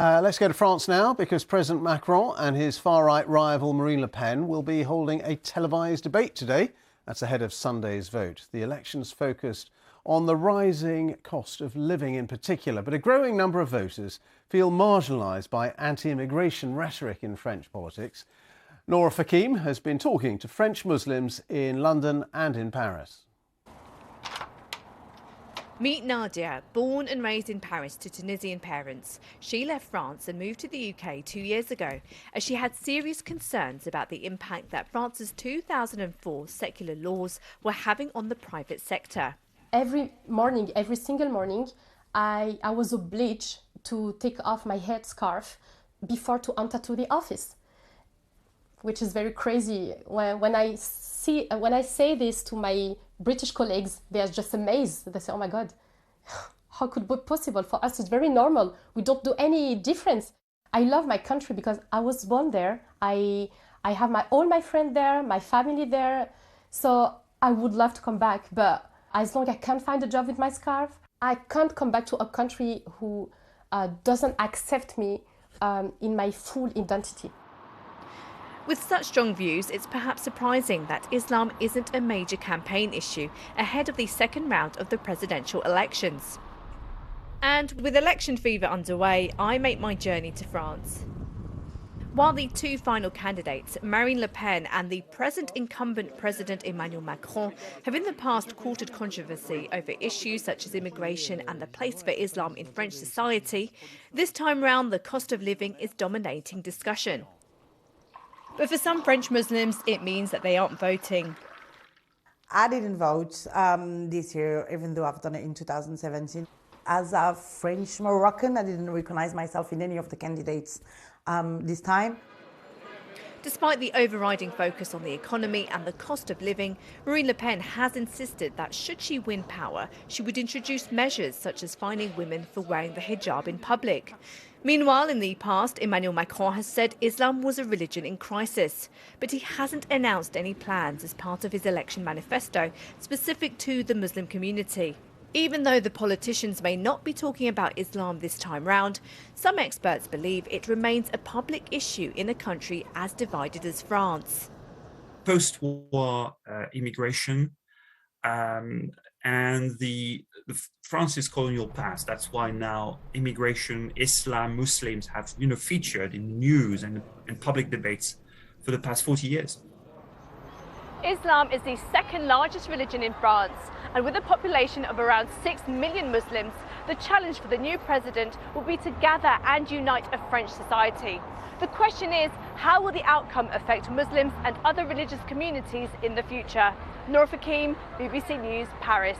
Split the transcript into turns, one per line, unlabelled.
Let's go to France now, because President Macron and his far-right rival Marine Le Pen will be holding a televised debate today. That's ahead of Sunday's vote. The election's focused on the rising cost of living in particular, but a growing number of voters feel marginalised by anti-immigration rhetoric in French politics. Nora Fakim has been talking to French Muslims in London and in Paris.
Meet Nadia, born and raised in Paris to Tunisian parents. She left France and moved to the UK 2 years ago, as she had serious concerns about the impact that France's 2004 secular laws were having on the private sector.
Every single morning, I was obliged to take off my headscarf before to enter to the office, which is very crazy. When I say this to my British colleagues, they are just amazed. They say, "Oh my God, how could it be possible? For us, it's very normal. We don't do any difference." I love my country because I was born there. I have all my friends there, my family there. So I would love to come back, but as long as I can't find a job with my scarf, I can't come back to a country who doesn't accept me in my full identity.
With such strong views, it's perhaps surprising that Islam isn't a major campaign issue ahead of the second round of the presidential elections. And with election fever underway, I make my journey to France. While the two final candidates, Marine Le Pen and the present incumbent President Emmanuel Macron, have in the past courted controversy over issues such as immigration and the place for Islam in French society, this time round the cost of living is dominating discussion. But for some French Muslims, it means that they aren't voting.
I didn't vote this year, even though I've done it in 2017. As a French Moroccan, I didn't recognize myself in any of the candidates this time.
Despite the overriding focus on the economy and the cost of living, Marine Le Pen has insisted that should she win power, she would introduce measures such as fining women for wearing the hijab in public. Meanwhile, in the past, Emmanuel Macron has said Islam was a religion in crisis, but he hasn't announced any plans as part of his election manifesto specific to the Muslim community. Even though the politicians may not be talking about Islam this time round, some experts believe it remains a public issue in a country as divided as France.
Post-war immigration and the France's colonial past. That's why now immigration, Islam, Muslims have featured in the news and in public debates for the past 40 years.
Islam is the second largest religion in France, and with a population of around 6 million Muslims, the challenge for the new president will be to gather and unite a French society. The question is, how will the outcome affect Muslims and other religious communities in the future? Nora Fakim, BBC News, Paris.